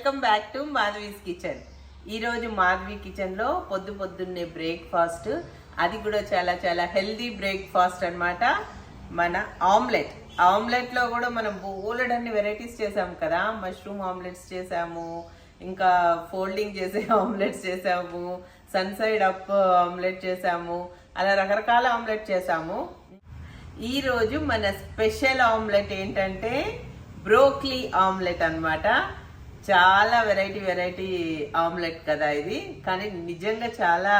Welcome back to Madhavi's kitchen. ఈరోజు మాధవి కిచెన్లో పొద్దున్నే బ్రేక్ఫాస్ట్, అది కూడా చాలా చాలా హెల్దీ బ్రేక్ఫాస్ట్ అన్నమాట. మన ఆమ్లెట్లో కూడా మనం బోలెడన్ని వెరైటీస్ చేసాము కదా. మష్రూమ్ ఆమ్లెట్స్ చేసాము, ఇంకా ఫోల్డింగ్ చేసే ఆమ్లెట్స్ చేసాము, సన్ సైడ్ అప్ ఆమ్లెట్ చేసాము, అలా రకరకాల ఆమ్లెట్ చేసాము. ఈరోజు మన స్పెషల్ ఆమ్లెట్ ఏంటంటే బ్రోక్లీ ఆమ్లెట్ అన్నమాట. చాలా వెరైటీ ఆమ్లెట్ కదా ఇది, కానీ నిజంగా చాలా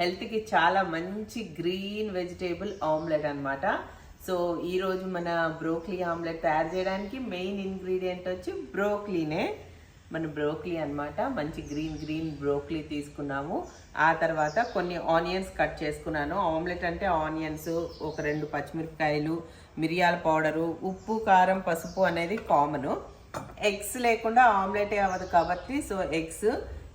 హెల్త్కి చాలా మంచి గ్రీన్ వెజిటేబుల్ ఆమ్లెట్ అన్నమాట. సో ఈరోజు మన బ్రోక్లీ ఆమ్లెట్ తయారు చేయడానికి మెయిన్ ఇంగ్రీడియంట్ వచ్చి బ్రోక్లీనే. మన బ్రోక్లీ అన్నమాట, మంచి గ్రీన్ బ్రోక్లీ తీసుకున్నాము. ఆ తర్వాత కొన్ని ఆనియన్స్ కట్ చేసుకున్నాను. ఆమ్లెట్ అంటే ఆనియన్స్, ఒక 2 పచ్చిమిరపకాయలు, మిరియాల పౌడరు, ఉప్పు, కారం, పసుపు అనేది కామను. ఎగ్స్ లేకుండా ఆమ్లెటే అవ్వదు కాబట్టి సో ఎగ్స్,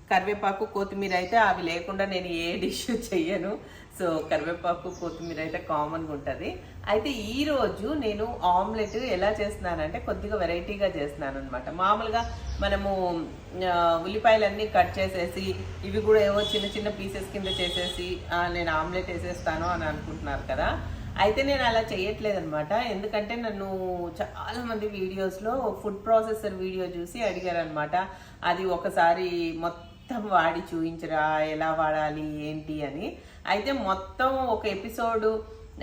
కరివేపాకు, కొత్తిమీర అయితే అవి లేకుండా నేను ఏ డిష్ చెయ్యను. సో కరివేపాకు, కొత్తిమీర అయితే కామన్గా ఉంటుంది. అయితే ఈరోజు నేను ఆమ్లెట్ ఎలా చేస్తున్నానంటే కొద్దిగా వెరైటీగా చేస్తున్నాను అనమాట. మామూలుగా మనము ఉల్లిపాయలన్నీ కట్ చేసేసి ఇవి కూడా ఏవో చిన్న పీసెస్ కింద చేసేసి నేను ఆమ్లెట్ వేసేస్తాను అని అనుకుంటున్నారు కదా. అయితే నేను అలా చేయట్లేదు అనమాట. ఎందుకంటే నన్ను చాలామంది వీడియోస్లో ఫుడ్ ప్రాసెసర్ వీడియో చూసి అడిగారు అనమాట. అది ఒకసారి మొత్తం వాడి చూపించరా, ఎలా వాడాలి ఏంటి అని. అయితే మొత్తం ఒక ఎపిసోడు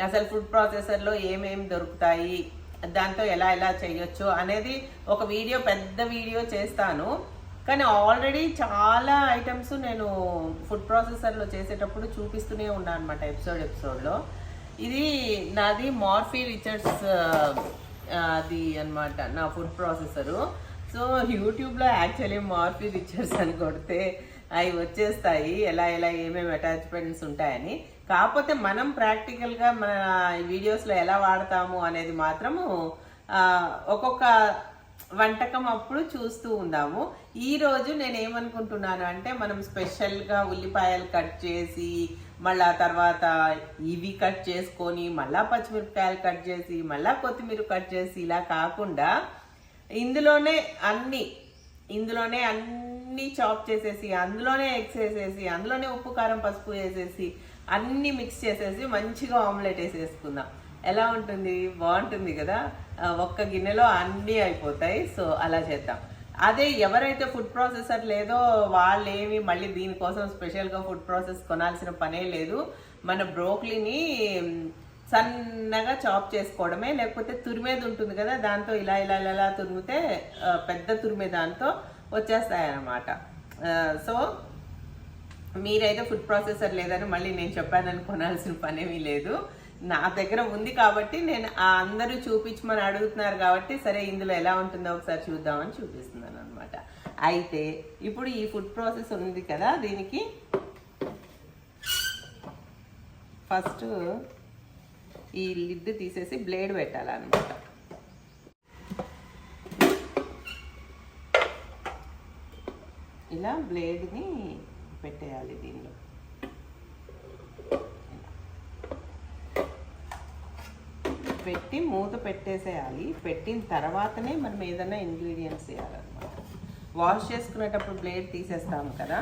అసలు ఫుడ్ ప్రాసెసర్లో ఏమేమి దొరుకుతాయి, దాంతో ఎలా చేయొచ్చు అనేది ఒక వీడియో, పెద్ద వీడియో చేస్తాను. కానీ ఆల్రెడీ చాలా ఐటమ్స్ నేను ఫుడ్ ప్రాసెసర్లో చేసేటప్పుడు చూపిస్తూనే ఉన్నాను అనమాట, ఎపిసోడ్లో. ఇది నాది మార్ఫీ రిచర్డ్స్ అది అన్నమాట నా ఫుడ్ ప్రాసెసరు. సో యూట్యూబ్లో యాక్చువల్లీ మార్ఫీ రిచర్డ్స్ అని కొడితే అవి వచ్చేస్తాయి, ఎలా ఏమేమి అటాచ్మెంట్స్ ఉంటాయని. కాకపోతే మనం ప్రాక్టికల్గా మన వీడియోస్లో ఎలా వాడతాము అనేది మాత్రము ఒక్కొక్క వంటకం అప్పుడు చూస్తూ ఉందాము. ఈరోజు నేను ఏమనుకుంటున్నాను అంటే మనం స్పెషల్గా ఉల్లిపాయలు కట్ చేసి మళ్ళా తర్వాత ఇవి కట్ చేసుకొని మళ్ళా పచ్చిమిరపకాయలు కట్ చేసి మళ్ళా కొత్తిమీర కట్ చేసి ఇలా కాకుండా ఇందులోనే అన్ని చాప్ చేసేసి అందులోనే ఎగ్స్ వేసేసి అందులోనే ఉప్పు, కారం, పసుపు వేసేసి అన్ని మిక్స్ చేసేసి మంచిగా ఆమ్లెట్ వేసేసుకుందాం. ఎలా ఉంటుంది? బాగుంటుంది కదా. ఒక్క గిన్నెలో అన్నీ అయిపోతాయి. సో అలా చేద్దాం. అదే ఎవరైతే ఫుడ్ ప్రాసెసర్ లేదో వాళ్ళేమి మళ్ళీ దీనికోసం స్పెషల్గా ఫుడ్ ప్రాసెస్ కొనాల్సిన పనే లేదు. మన బ్రోక్లీని సన్నగా చాప్ చేసుకోవడమే, లేకపోతే తురిమేది ఉంటుంది కదా, దాంతో ఇలా తురిమితే పెద్ద తురిమే దాంతో వచ్చేస్తాయి అన్నమాట. సో మీరైతే ఫుడ్ ప్రాసెసర్ లేదని మళ్ళీ నేను చెప్పానని కొనాల్సిన పనేమీ లేదు. నా దగ్గర ఉంది కాబట్టి నేను అందరూ చూపించమని అడుగుతున్నారు కాబట్టి సరే ఇందులో ఎలా ఉంటుందో ఒకసారి చూద్దామని చూపిస్తున్నాను అనమాట. అయితే ఇప్పుడు ఈ ఫుడ్ ప్రాసెస్ ఉంది కదా, దీనికి ఫస్ట్ ఈ లిడ్ తీసేసి బ్లేడ్ పెట్టాలన్నమాట. ఇలా బ్లేడ్ని పెట్టేయాలి దీనిలో. పెట్టి మూత పెట్టేసేయాలి. పెట్టిన తర్వాతనే మనం ఏదైనా ఇంగ్రీడియంట్స్ వేయాలన్నమాట. వాష్ చేసుకునేటప్పుడు బ్లేడ్ తీసేస్తాము కదా.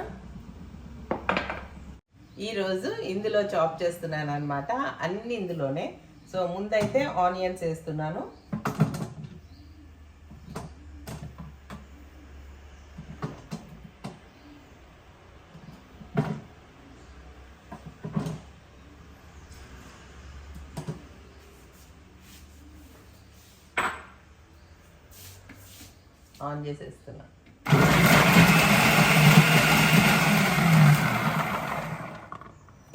ఈరోజు ఇందులో చాప్ చేస్తున్నాను అనమాట, అన్ని ఇందులోనే. సో ముందైతే ఆనియన్స్ వేస్తున్నాను. ఆన్ చేసేస్తున్నా.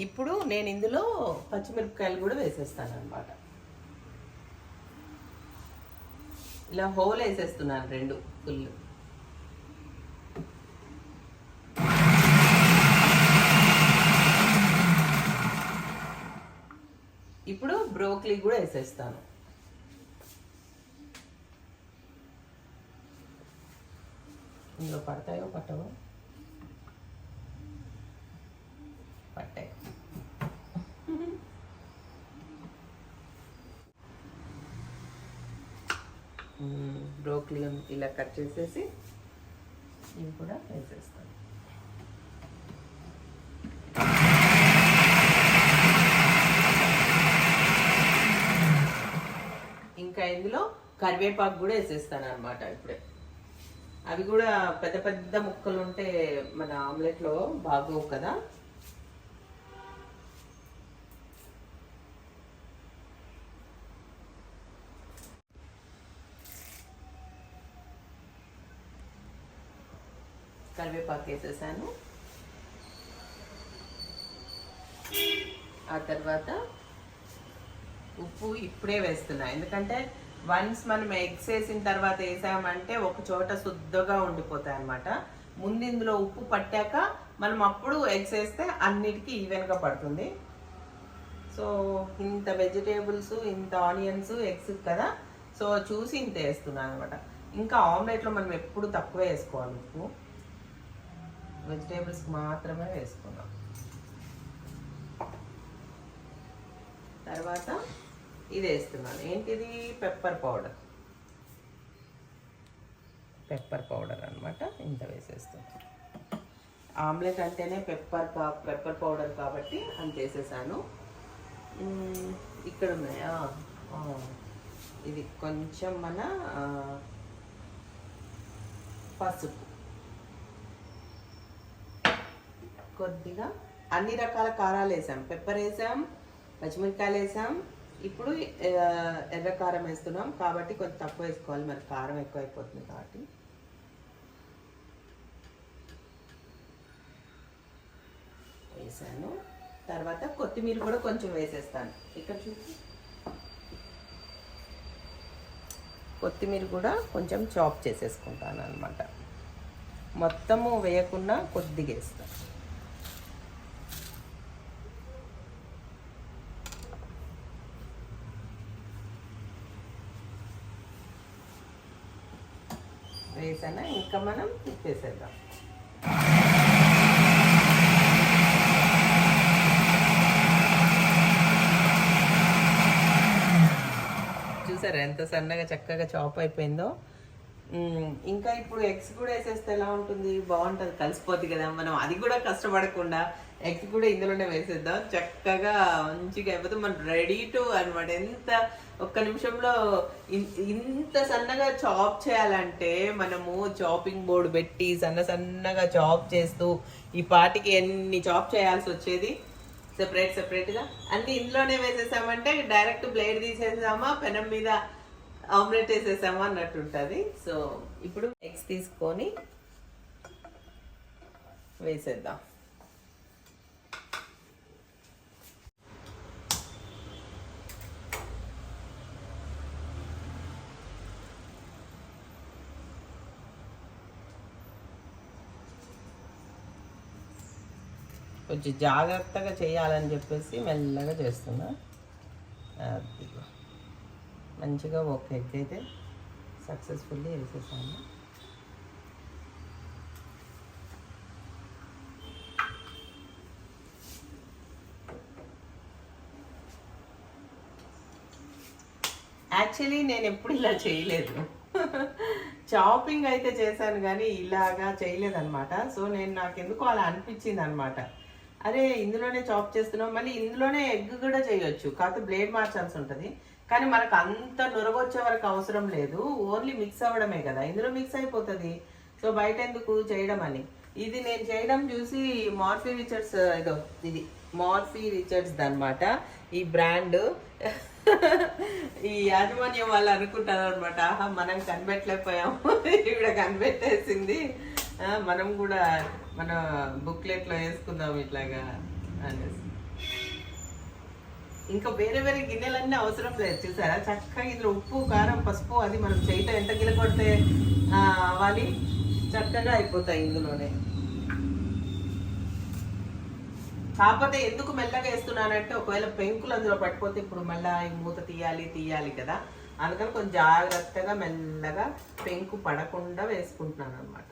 ఇప్పుడు నేను ఇందులో పచ్చిమిరపకాయలు కూడా వేసేస్తాను అనమాట. ఇలా హోల్ వేసేస్తున్నాను 2 ఫుల్. ఇప్పుడు బ్రోక్లీ కూడా వేసేస్తాను. ఇందులో పడతాయో పట్టవో? పట్టాయి. బ్రోక్లీ ఇలా కట్ చేసేసి ఇవి కూడా వేసేస్తాను. ఇంకా ఇందులో కరివేపాకు కూడా వేసేస్తాను అనమాట ఇప్పుడే. అవి కూడా పెద్ద పెద్ద ముక్కలు ఉంటే మన ఆమ్లెట్లో బాగోవు కదా. కరివేపాకు వేసేసాను. ఆ తర్వాత ఉప్పు ఇప్పుడే వేస్తున్నా, ఎందుకంటే వన్స్ మనం ఎగ్స్ వేసిన తర్వాత వేసామంటే ఒక చోట శుద్ధగా ఉండిపోతాయి అన్నమాట. ముందు ఇందులో ఉప్పు పట్టాక మనం అప్పుడు ఎగ్స్ వేస్తే అన్నిటికీ ఈవెన్గా పడుతుంది. సో ఇంత వెజిటేబుల్స్, ఇంత ఆనియన్స్, ఎగ్స్ కదా, సో చూసి ఇంత వేస్తున్నాను అనమాట. ఇంకా ఆమ్లెట్లో మనం ఎప్పుడు తక్కువే వేసుకోవాలి ఉప్పు, వెజిటేబుల్స్ మాత్రమే వేసుకున్నాం. తర్వాత ఇది వేస్తున్నాను, ఏంటిది పెప్పర్ పౌడర్. పెప్పర్ పౌడర్ అనమాట, ఇంత వేసేస్తున్నాను. ఆమ్లెట్ అంటేనే పెప్పర్ పౌడర్ కాబట్టి అంత వేసేసాను. ఇక్కడ ఉన్నాయా, ఇది కొంచెం మన పసుపు కొద్దిగా. అన్ని రకాల కారాలు వేసాం, పెప్పర్ వేసాం, పచ్చిమిరకాయలు వేసాం, ఇప్పుడు ఎర్ర కారం వేస్తున్నాం కాబట్టి కొంచెం తక్కువ వేసుకోవాలి, మరి కారం ఎక్కువ అయిపోతుంది కాబట్టి. వేసాను. తర్వాత కొత్తిమీర కూడా కొంచెం వేసేస్తాను. ఇక్కడ చూసి కొత్తిమీర కూడా కొంచెం చాప్ చేసేసుకుంటాను అనమాట. మొత్తము వేయకుండా కొద్దిగా వేస్తాను. వేసాను. ఇంకా మనం తిప్పేసేద్దాం. చూసారా ఎంత సన్నగా చక్కగా చాప్ అయిపోయిందో. ఇంకా ఇప్పుడు ఎగ్స్ కూడా వేసేస్తే ఎలా ఉంటుంది, బాగుంటుంది, కలిసిపోతుంది కదా. మనం అది కూడా కష్టపడకుండా ఎగ్స్ కూడా ఇందులోనే వేసేద్దాం. చక్కగా మంచిగా అయిపోతే మనం రెడీ టు అనమాట. ఎంత ఒక్క నిమిషంలో ఇంత సన్నగా చాప్ చేయాలంటే మనము చాపింగ్ బోర్డు పెట్టి సన్నగా చాప్ చేస్తూ ఈ పాటికి ఎన్ని చాప్ చేయాల్సి వచ్చేది. సెపరేట్గా అన్ని ఇందులోనే వేసేసామంటే డైరెక్ట్ బ్లేడ్ తీసేసామా, పెనం మీద ఆమ్లెట్ వేసేసామా అన్నట్టు ఉంటుంది. సో ఇప్పుడు ఎగ్స్ తీసుకొని వేసేద్దాం. కొంచెం జాగ్రత్తగా చేయాలని చెప్పేసి మెల్లగా చేస్తున్నా. మంచిగా ఒక ఎగ్ అయితే సక్సెస్ఫుల్లీ వేసేసాను. యాక్చువల్లీ నేను ఎప్పుడు ఇలా చేయలేదు. చాపింగ్ అయితే చేశాను కానీ ఇలాగా చేయలేదన్నమాట. సో నాకు ఎందుకో అలా అనిపించింది అనమాట. అరే ఇందులోనే చాప్ చేస్తున్నాం, మళ్ళీ ఇందులోనే ఎగ్ కూడా చేయొచ్చు, కాకపోతే బ్లేడ్ మార్చాల్సి ఉంటుంది. కానీ మనకు అంత నురగొచ్చే వరకు అవసరం లేదు, ఓన్లీ మిక్స్ అవ్వడమే కదా, ఇందులో మిక్స్ అయిపోతుంది. సో బయట ఎందుకు చేయడం అని ఇది నేను చేయడం చూసి మార్ఫీ రిచర్డ్స్, ఇది మార్ఫీ రిచర్డ్స్ అనమాట ఈ బ్రాండ్. ఈ యాజమాన్యం వాళ్ళు అనుకుంటారు అనమాట, ఆహా మనం కనిపెట్టలేకపోయాము, ఇక్కడ కనిపెట్టేసింది, మనం కూడా మన బుక్లెట్లో వేసుకుందాం ఇట్లాగా అనేసి. ఇంకా వేరే వేరే గిన్నెలన్నీ అవసరం లేదు. చూసారా చక్కగా ఇందులో ఉప్పు, కారం, పసుపు అది మనం చేయితో ఎంత గిల కొడితే అవ్వాలి, చక్కగా అయిపోతాయి ఇందులోనే. కాకపోతే ఎందుకు మెల్లగా వేస్తున్నానంటే ఒకవేళ పెంకులు అందులో పడిపోతే ఇప్పుడు మళ్ళీ ఈ మూత తీయాలి కదా, అందుకని కొంచెం జాగ్రత్తగా మెల్లగా పెంకు పడకుండా వేసుకుంటున్నాను అనమాట.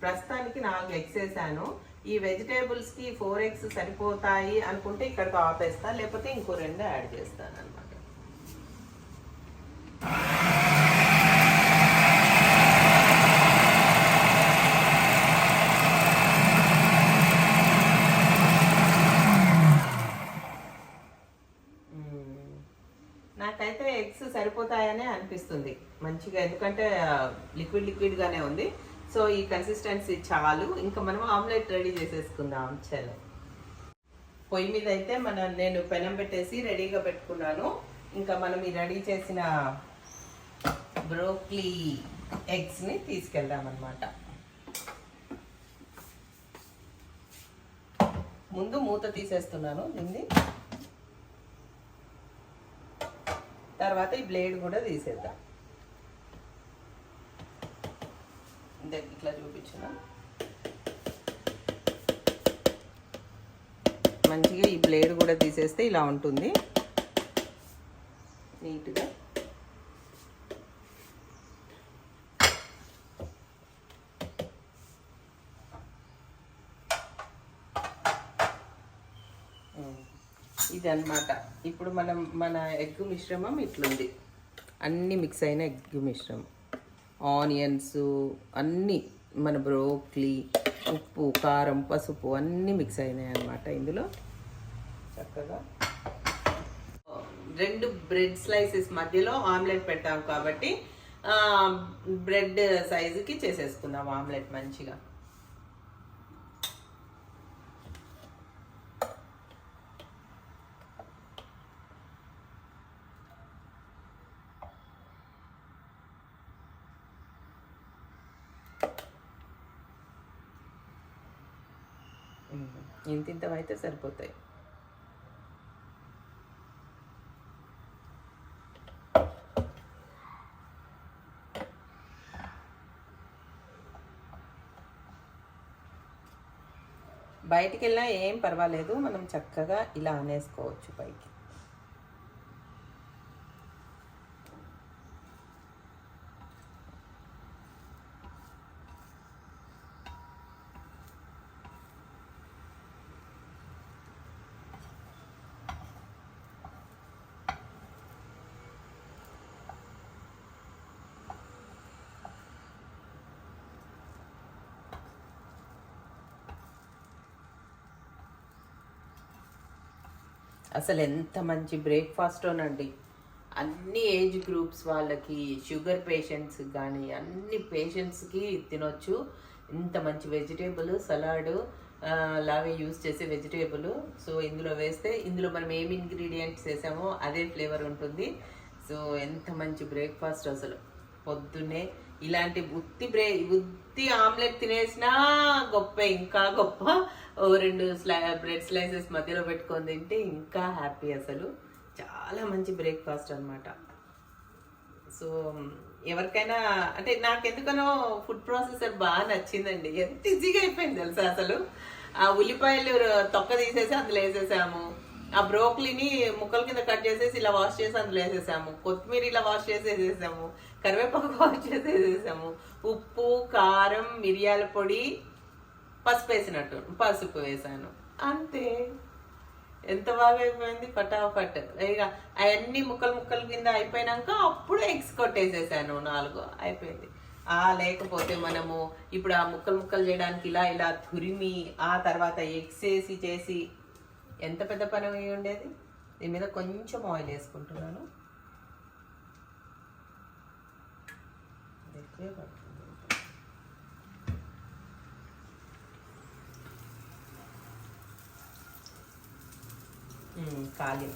ప్రస్తుతానికి 4 ఎగ్స్ వేసాను. ఈ వెజిటేబుల్స్కి 4 ఎగ్స్ సరిపోతాయి అనుకుంటే ఇక్కడితో ఆపేస్తా, లేకపోతే ఇంకో 2 యాడ్ చేస్తాను అనమాట. నాకైతే ఎగ్స్ సరిపోతాయనే అనిపిస్తుంది మంచిగా, ఎందుకంటే లిక్విడ్గానే ఉంది. సో ఈ కన్సిస్టెన్సీ చాలు. ఇంకా మనం ఆమ్లెట్ రెడీ చేసేసుకుందాం. చలో, పొయ్యి మీద అయితే నేను పెనం పెట్టేసి రెడీగా పెట్టుకున్నాను. ఇంకా మనం ఈ రెడీ చేసిన బ్రోక్లీ ఎగ్స్ని తీసుకెళ్దాం అన్నమాట. ముందు మూత తీసేస్తున్నాను దీన్ని, తర్వాత ఈ బ్లేడ్ కూడా తీసేద్దాం. ఇట్లా చూపించిన మంచిగా ఈ బ్లేడ్ కూడా తీసేస్తే ఇలా ఉంటుంది నీట్గా. ఇదన్నమాట. ఇప్పుడు మన ఎగ్ మిశ్రమం ఇట్లుంది, అన్నీ మిక్స్ అయిన ఎగ్ మిశ్రమం, ఆనియన్స్ అన్నీ, మన బ్రోక్లీ, ఉప్పు, కారం, పసుపు అన్నీ మిక్స్ అయినాయి అన్నమాట. ఇందులో చక్కగా 2 బ్రెడ్ స్లైసెస్ మధ్యలో ఆమ్లెట్ పెట్టాం కాబట్టి బ్రెడ్ సైజుకి చేసేసుకుందాం ఆమ్లెట్ మంచిగా. ఇంతింతమైతే సరిపోతాయి. బయటికి వెళ్ళినా ఏం పర్వాలేదు, మనం చక్కగా ఇలా అనేసుకోవచ్చు పైకి. అసలు ఎంత మంచి బ్రేక్ఫాస్టోనండి. అన్ని ఏజ్ గ్రూప్స్ వాళ్ళకి, షుగర్ పేషెంట్స్ కానీ అన్ని పేషెంట్స్కి తినొచ్చు. ఇంత మంచి వెజిటేబుల్ సలాడ్ లాగా యూస్ చేసే వెజిటేబుల్. సో ఇందులో వేస్తే, ఇందులో మనం ఏమి ఇంగ్రీడియంట్స్ వేసామో అదే ఫ్లేవర్ ఉంటుంది. సో ఎంత మంచి బ్రేక్ఫాస్ట్ అసలు. పొద్దున్నే ఇలాంటి ఉత్తి ఆమ్లెట్ తినేసినా గొప్ప, ఇంకా గొప్ప. 2 బ్రెడ్ స్లైసెస్ మధ్యలో పెట్టుకొని తింటే ఇంకా హ్యాపీ. అసలు చాలా మంచి బ్రేక్ఫాస్ట్ అనమాట. సో ఎవరికైనా, అంటే నాకు ఎందుకనో ఫుడ్ ప్రాసెసర్ బాగా నచ్చిందండి. ఎంత ఈజీగా అయిపోయింది తెలుసా అసలు. ఆ ఉల్లిపాయలు తొక్క తీసేసి అందులో వేసేసాము, ఆ బ్రోక్లీని ముక్కల కింద కట్ చేసేసి ఇలా వాష్ చేసి అందులో వేసేసాము, కొత్తిమీర ఇలా వాష్ చేసి వేసేసాము, కరివేపాకు వాష్ చేసి వేసేసాము, ఉప్పు, కారం, మిరియాల పొడి, పసుపు వేసాను, అంతే. ఎంత బాగా అయిపోయింది, ఫటాఫట్. ఇక అవన్నీ ముక్కల కింద అయిపోయినాక అప్పుడు ఎగ్స్ కొట్టేసేసాను 4, అయిపోయింది. లేకపోతే మనము ఇప్పుడు ఆ ముక్కలు చేయడానికి ఇలా తురిమి ఆ తర్వాత ఎగ్స్ వేసి చేసి ఎంత పెద్ద పని అయి ఉండేది. దీని మీద కొంచెం ఆయిల్ వేసుకుంటున్నాను. కాలి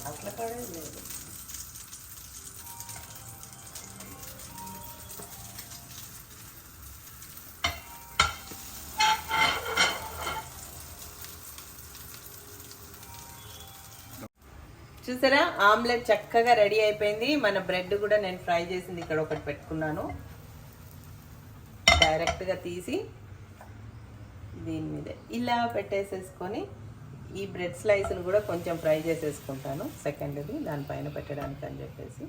అట్లా కాడే లేదు. చూసారా, ఆమ్లెట్ చక్కగా రెడీ అయిపోయింది. మన బ్రెడ్ కూడా నేను ఫ్రై చేసింది ఇక్కడ ఒకటి పెట్టుకున్నాను. డైరెక్ట్గా తీసి దీని మీద ఇలా పెట్టేసేసుకొని ఈ బ్రెడ్ స్లైస్ను కూడా కొంచెం ఫ్రై చేసేసుకుంటాను, సెకండ్ది దానిపైన పెట్టడానికి అని చెప్పేసి.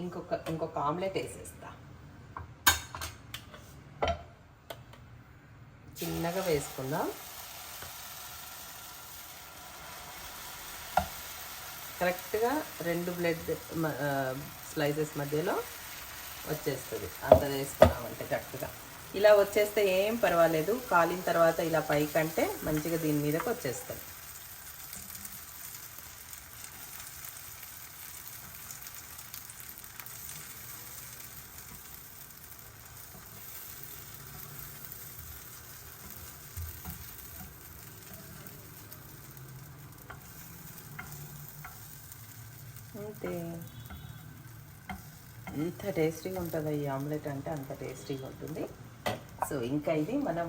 ఇంకొక ఆమ్లెట్ వేసేస్తా. చిన్నగా వేసుకుందాం. కరెక్ట్గా 2 బ్రెడ్ స్లైసెస్ మధ్యలో వచ్చేస్తుంది. అంత వేసుకున్నామంటే కరెక్ట్గా ఇలా వచ్చేస్తే ఏం పర్వాలేదు. కాలిన తర్వాత ఇలా పైకంటే మంచిగా దీని మీదకి వచ్చేస్తాయి. అంతే. ఎంత టేస్టీగా ఉంటుంది ఈ ఆమ్లెట్ అంటే అంత టేస్టీగా ఉంటుంది. సో ఇంకా ఇది మనం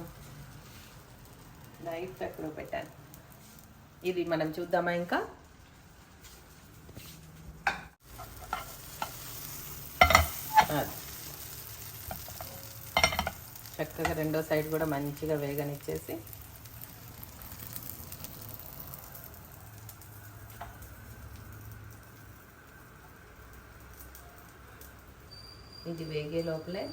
నైట్ ఎక్కడో పెట్టాను. ఇది మనం చూద్దామా? ఇంకా చక్కగా రెండో సైడ్ కూడా మంచిగా వేగనిచ్చేసి ఇది వేగే లోపలే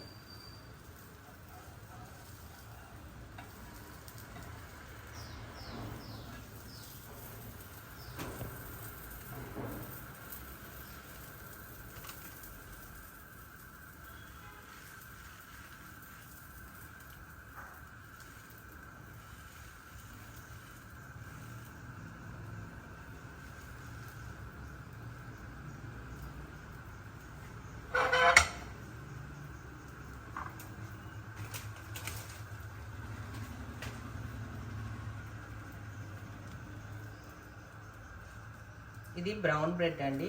ఇది బ్రౌన్ బ్రెడ్ అండి.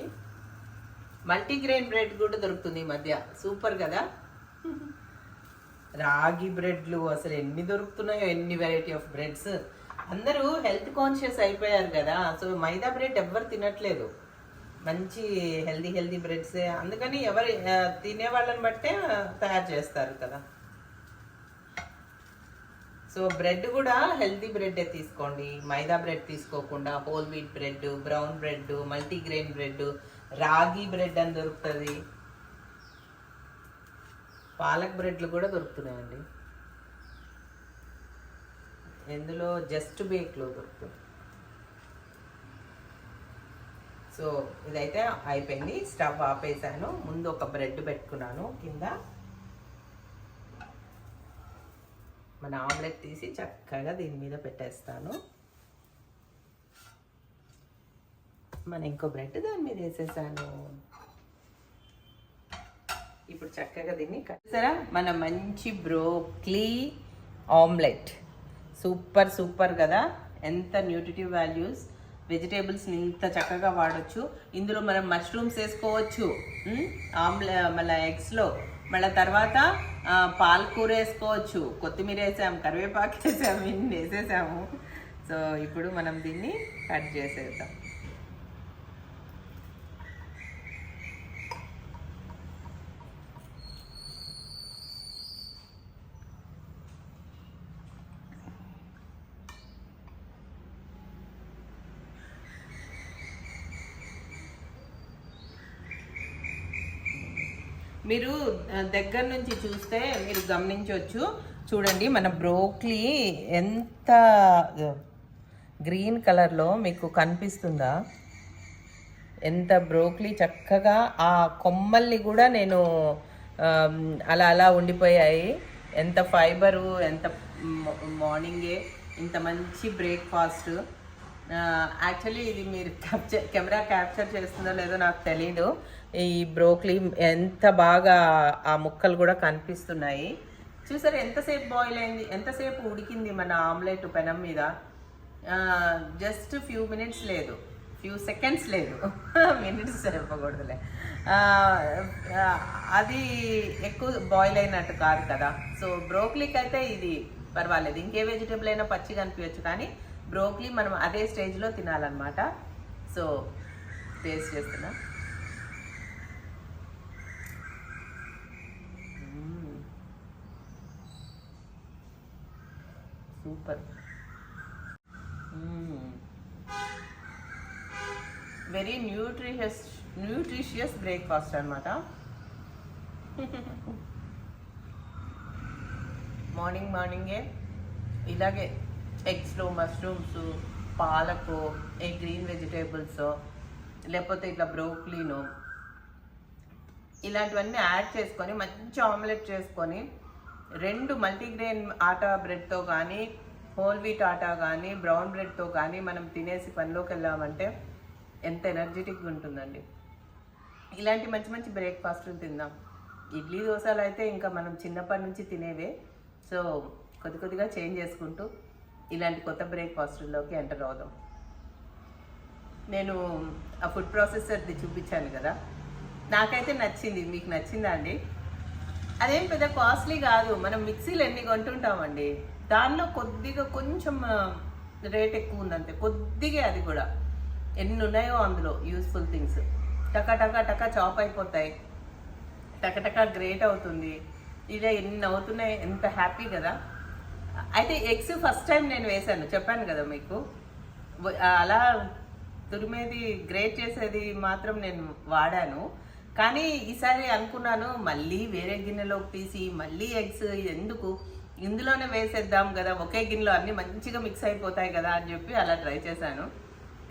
మల్టీగ్రెయిన్ బ్రెడ్ కూడా దొరుకుతుంది ఈ మధ్య. సూపర్ కదా. రాగి బ్రెడ్లు అసలు ఎన్ని దొరుకుతున్నాయో, ఎన్ని వెరైటీ ఆఫ్ బ్రెడ్స్. అందరూ హెల్త్ కాన్షియస్ అయిపోయారు కదా. సో మైదా బ్రెడ్ ఎవ్వరు తినట్లేదు. మంచి హెల్దీ బ్రెడ్సే. అందుకని ఎవరు తినే వాళ్ళని బట్టే తయారు చేస్తారు కదా. సో బ్రెడ్ కూడా హెల్తీ బ్రెడ్డే తీసుకోండి. మైదా బ్రెడ్ తీసుకోకుండా whole wheat bread, brown bread, multigrain bread, రాగి బ్రెడ్ అని దొరుకుతుంది. పాలక్ బ్రెడ్లు కూడా దొరుకుతున్నాయండి. ఎందులో జస్ట్ బేక్లో దొరుకుతుంది. సో ఇదైతే అయిపోయింది. స్టవ్ ఆపేసాను. ముందు ఒక బ్రెడ్ పెట్టుకున్నాను కింద. మన ఆమ్లెట్ తీసి చక్కగా దీని మీద పెట్టేస్తాను. మన ఇంకో బ్రెడ్ దాని మీద వేసేసాను. ఇప్పుడు చక్కగా దీన్ని కలిసారా. మన మంచి బ్రోక్లీ ఆమ్లెట్. సూపర్ కదా. ఎంత న్యూట్రిటివ్ వాల్యూస్. వెజిటేబుల్స్ని ఇంత చక్కగా వాడచ్చు. ఇందులో మనం మష్రూమ్స్ వేసుకోవచ్చు మళ్ళీ ఎగ్స్లో. మళ్ళీ తర్వాత పాలకూర వేసుకోవచ్చు. కొత్తిమీర వేసాము, కరివేపాకు వేసాము, ఇన్ని వేసేసాము. సో ఇప్పుడు మనం దీన్ని కట్ చేసేద్దాం. మీరు దగ్గర నుంచి చూస్తే మీరు గమనించవచ్చు. చూడండి మన బ్రోక్లీ ఎంత గ్రీన్ కలర్లో మీకు కనిపిస్తుందా. ఎంత బ్రోక్లీ చక్కగా ఆ కొమ్మల్ని కూడా నేను అలా ఉండిపోయాయి. ఎంత ఫైబరు, ఎంత మార్నింగే ఇంత మంచి బ్రేక్ఫాస్ట్. యాక్చువల్లీ ఇది మీరు కెమెరా క్యాప్చర్ చేస్తుందో లేదో నాకు తెలీదు. ఈ బ్రోక్లీ ఎంత బాగా ఆ ముక్కలు కూడా కనిపిస్తున్నాయి. చూసారు ఎంతసేపు బాయిల్ అయింది, ఎంతసేపు ఉడికింది మన ఆమ్లెట్ పెనం మీద. జస్ట్ ఫ్యూ మినిట్స్ లేదు, ఫ్యూ సెకండ్స్ లేదు, మినిట్స్ చెప్పకూడదులే. అది ఎక్కువ బాయిల్ అయినట్టు కాదు కదా. సో బ్రోక్లీకి అయితే ఇది పర్వాలేదు. ఇంకే వెజిటేబుల్ అయినా పచ్చిగా అనిపించచ్చు, కానీ బ్రోక్లీ మనం అదే స్టేజ్లో తినాలన్నమాట. సో టేస్ట్ చేస్తున్నా. సూపర్. వెరీ న్యూట్రిషియస్ బ్రేక్ఫాస్ట్ అనమాట. మార్నింగే ఇలాగే ఎగ్స్లో మష్రూమ్స్, పాలకు, ఏ గ్రీన్ వెజిటేబుల్స్, లేకపోతే ఇట్లా బ్రోక్లీను, ఇలాంటివన్నీ యాడ్ చేసుకొని మంచి ఆమ్లెట్ చేసుకొని 2 మల్టీగ్రెయిన్ ఆటా బ్రెడ్తో కానీ, హోల్ వీట్ ఆటా కానీ, బ్రౌన్ బ్రెడ్తో కానీ మనం తినేసి పనిలోకి వెళ్ళామంటే ఎంత ఎనర్జెటిక్గా ఉంటుందండి. ఇలాంటి మంచి మంచి బ్రేక్ఫాస్ట్లు తిందాం. ఇడ్లీ దోశలు అయితే ఇంకా మనం చిన్నప్పటి నుంచి తినేవే. సో కొద్దిగా చేంజ్ చేసుకుంటూ ఇలాంటి కొత్త బ్రేక్ఫాస్ట్లోకి ఎంటర్ అవుదాం. నేను ఆ ఫుడ్ ప్రాసెసర్ది చూపించాను కదా, నాకైతే నచ్చింది. మీకు నచ్చిందా అండి? అదేం పెద్ద కాస్ట్లీ కాదు. మనం మిక్సీలు ఎన్ని కొంటుంటామండి, దానిలో కొంచెం రేట్ ఎక్కువ ఉందంతే, కొద్దిగా. అది కూడా ఎన్ని ఉన్నాయో అందులో యూస్ఫుల్ థింగ్స్. టకా చాప్ అయిపోతాయి, టకా గ్రేట్ అవుతుంది. ఇలా ఎన్ని అవుతున్నాయి, ఎంత హ్యాపీ కదా. అయితే ఎగ్స్ ఫస్ట్ టైం నేను వేసాను, చెప్పాను కదా మీకు. అలా తురిమేది, గ్రేట్ చేసేది మాత్రం నేను వాడాను. కానీ ఈసారి అనుకున్నాను మళ్ళీ వేరే గిన్నెలోకి తీసి మళ్ళీ ఎగ్స్ ఎందుకు, ఇందులోనే వేసేద్దాం కదా, ఒకే గిన్నెలో అన్నీ మంచిగా మిక్స్ అయిపోతాయి కదా అని చెప్పి అలా ట్రై చేశాను.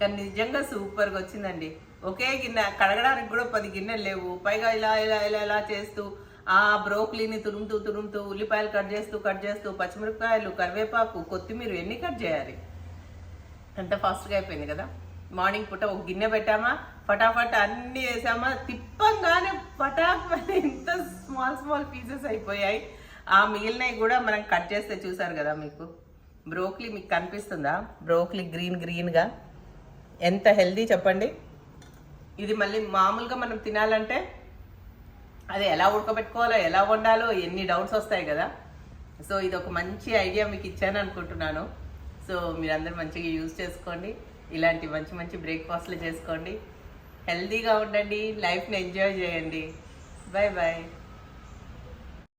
కానీ నిజంగా సూపర్గా వచ్చిందండి. ఒకే గిన్నె కడగడానికి కూడా 10 గిన్నెలు లేవు. పైగా ఇలా చేస్తూ ఆ బ్రోక్లీని తురుముతూ ఉల్లిపాయలు కట్ చేస్తూ పచ్చిమిరపకాయలు, కరివేపాకు, కొత్తిమీర ఎన్ని కట్ చేయాలి. ఎంత ఫాస్ట్గా అయిపోయింది కదా. మార్నింగ్ పూట ఒక గిన్నె పెట్టామా, ఫటాఫట్ అన్నీ వేసామా, తిప్పంగానే పటాక్ ఇంత స్మాల్ పీసెస్ అయిపోయాయి. ఆ మిగిలినవి కూడా మనం కట్ చేస్తే చూసారు కదా మీకు. బ్రోక్లీ మీకు కనిపిస్తుందా? బ్రోక్లీ గ్రీన్గా ఎంత హెల్దీ చెప్పండి. ఇది మళ్ళీ మామూలుగా మనం తినాలంటే అది ఎలా ఉడకబెట్టుకోవాలో, ఎలా వండాలో ఎన్ని డౌట్స్ వస్తాయి కదా. సో ఇది ఒక మంచి ఐడియా మీకు ఇచ్చాను అనుకుంటున్నాను. సో మీరందరూ మంచిగా యూజ్ చేసుకోండి, ఇలాంటి మంచి బ్రేక్ఫాస్ట్లు చేసుకోండి, హెల్దీగా ఉండండి, లైఫ్ని ఎంజాయ్ చేయండి. బాయ్.